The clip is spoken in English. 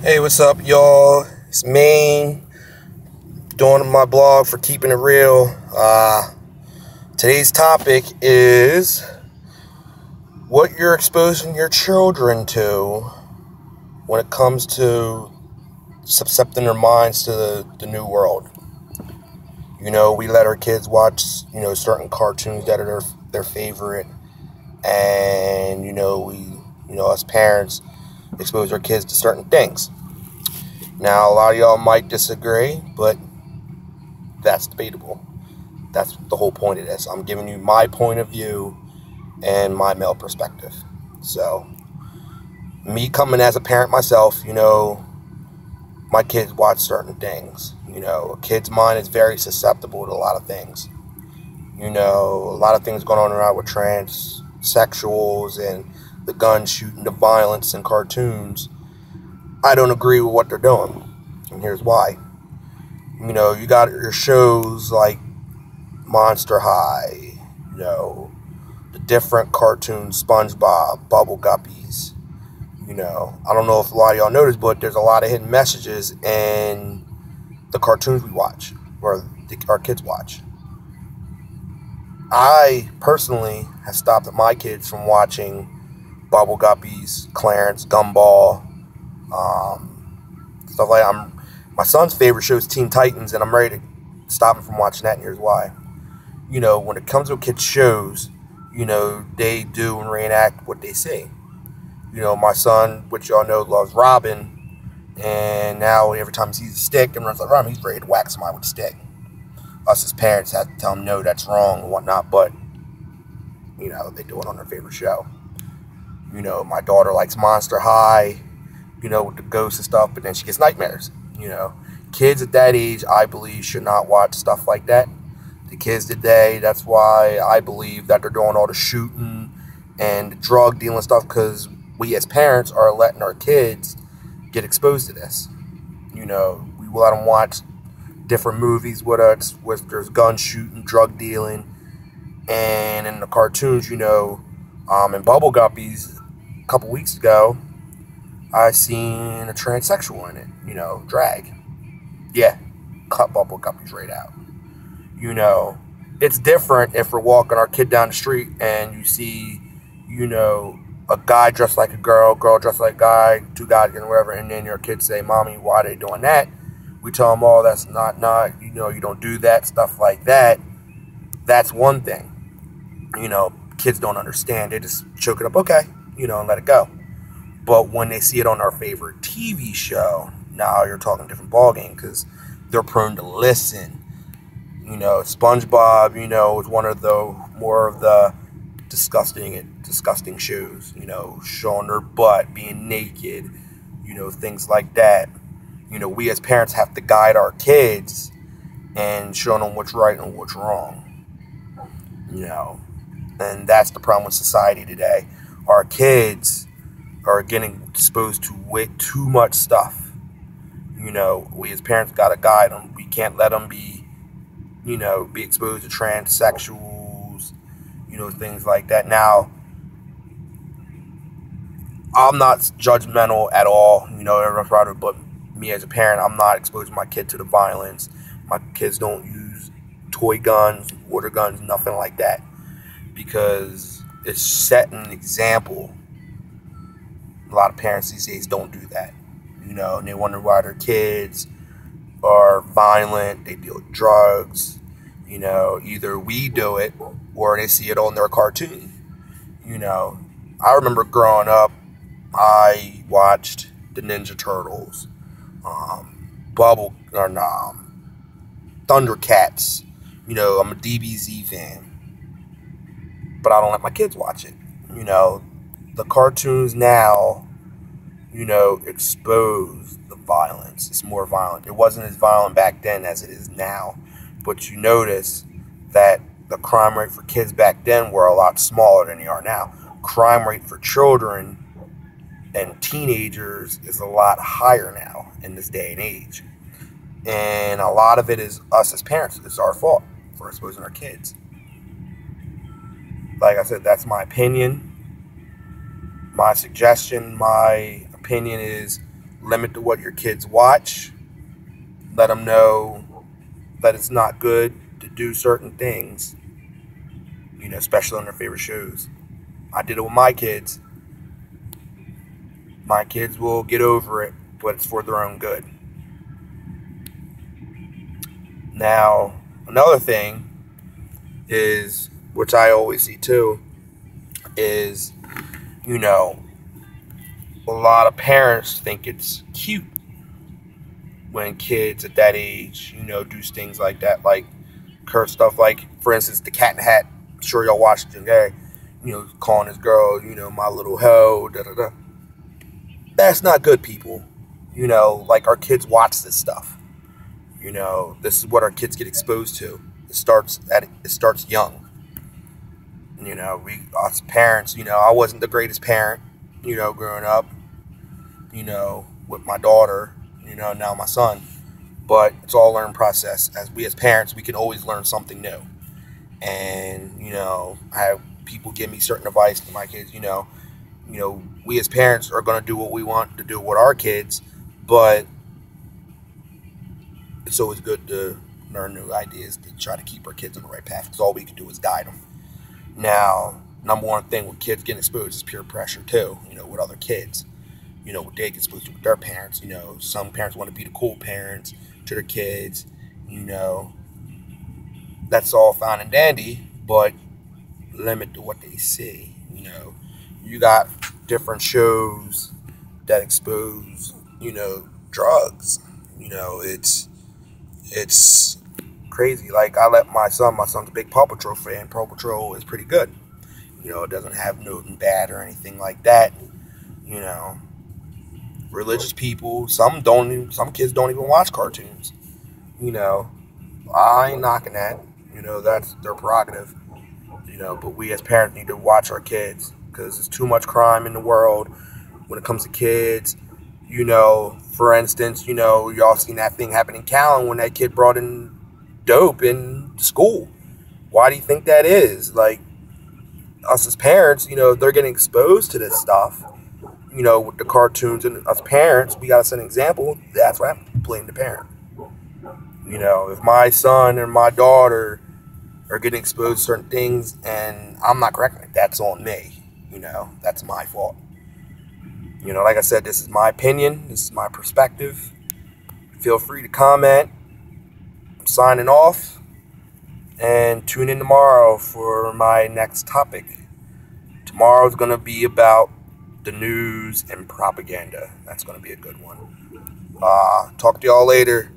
Hey, what's up, y'all? It's Maine, doing my blog for Keeping It Real. Today's topic is what you're exposing your children to when it comes to subcepting their minds to the new world. We let our kids watch, certain cartoons that are their favorite, and, us parents expose our kids to certain things. Now, a lot of y'all might disagree, but that's debatable. That's the whole point of this. I'm giving you my point of view and my male perspective. So, me coming as a parent myself, my kids watch certain things. A kid's mind is very susceptible to a lot of things. A lot of things going on around with transsexuals and the gun shooting, the violence in cartoons. I don't agree with what they're doing. And here's why. You got your shows like Monster High, the different cartoons, SpongeBob, Bubble Guppies. I don't know if a lot of y'all noticed, but there's a lot of hidden messages in the cartoons we watch, or our kids watch. I personally have stopped my kids from watching Bubble Guppies, Clarence, Gumball, stuff like that. My son's favorite show is Teen Titans, and I'm ready to stop him from watching that, and here's why. When it comes to kids' shows, they do and reenact what they see. My son, which y'all know, loves Robin, and now every time he sees a stick and runs like Robin, he's ready to whack somebody with a stick. Us as parents have to tell him, no, that's wrong and whatnot, but, they do it on their favorite show. My daughter likes Monster High, with the ghosts and stuff, but then she gets nightmares. Kids at that age, I believe, should not watch stuff like that. The kids today, that's why I believe that they're doing all the shooting and the drug dealing stuff, because we as parents are letting our kids get exposed to this. We let them watch different movies with us, with there's gun shooting, drug dealing, and in the cartoons, in Bubble Guppies a couple weeks ago, I seen a transsexual in it, drag. Yeah, cut Bubble Guppies right out. It's different if we're walking our kid down the street and you see, a guy dressed like a girl dressed like a guy, two guys and whatever, and then your kids say, "Mommy, why are they doing that?" We tell them, "Oh, that's not, you don't do that," stuff like that. That's one thing. Kids don't understand. They just choke it up, okay, and let it go. But when they see it on our favorite TV show, now you're talking a different ballgame, because they're prone to listen. SpongeBob, is one of the more of the disgusting shows. Showing their butt, being naked, things like that. We as parents have to guide our kids and show them what's right and what's wrong. And that's the problem with society today. Our kids are getting exposed to way too much stuff. We as parents gotta guide them. We can't let them be exposed to transsexuals, things like that. Now, I'm not judgmental at all, but me as a parent, I'm not exposing my kid to the violence. My kids don't use toy guns, water guns, nothing like that, because it's setting an example. A lot of parents these days don't do that, and they wonder why their kids are violent, they deal with drugs. Either we do it or they see it on their cartoon. I remember growing up, I watched the Ninja Turtles, Thundercats. I'm a DBZ fan, but I don't let my kids watch it. The cartoons now, expose the violence. It's more violent. It wasn't as violent back then as it is now. But you notice that the crime rate for kids back then were a lot smaller than they are now. Crime rate for children and teenagers is a lot higher now in this day and age. And a lot of it is us as parents. It's our fault for exposing our kids. Like I said, that's my opinion. My suggestion, my opinion is limit to what your kids watch. Let them know that it's not good to do certain things, especially on their favorite shows. I did it with my kids. My kids will get over it, but it's for their own good. Now, another thing is, which I always see too, is, a lot of parents think it's cute when kids at that age, do things like that, like curse stuff, like, for instance, the Cat in the Hat. I'm sure y'all watched it, okay? Calling his girl, my little hoe, da-da-da. That's not good, people. Like, our kids watch this stuff. This is what our kids get exposed to. It starts young. Us parents, I wasn't the greatest parent, growing up, with my daughter, now my son. But it's all a learning process. As parents, we can always learn something new. And, I have people give me certain advice to my kids, we as parents are going to do what we want to do with our kids, but it's always good to learn new ideas to try to keep our kids on the right path, because all we can do is guide them. Now, number one thing with kids getting exposed is peer pressure too, with other kids. What they get exposed to with their parents. Some parents want to be the cool parents to their kids. That's all fine and dandy, but limit to what they see. You got different shows that expose, drugs. It's crazy. Like, I let my son's a big Paw Patrol fan. Paw Patrol is pretty good. It doesn't have nothing bad or anything like that. Religious people, some kids don't even watch cartoons. I ain't knocking that. That's their prerogative. But we as parents need to watch our kids, because there's too much crime in the world when it comes to kids. For instance, y'all seen that thing happen in Callan when that kid brought in dope in school. Why do you think that is? Like, us as parents, they're getting exposed to this stuff, with the cartoons, and us parents, we gotta set an example. That's why I'm playing the parent. If my son and my daughter are getting exposed to certain things and I'm not correcting it, that's on me. That's my fault. Like I said, this is my opinion. This is my perspective. Feel free to comment. I'm signing off. And tune in tomorrow for my next topic. Tomorrow's going to be about the news and propaganda. That's going to be a good one. Talk to y'all later.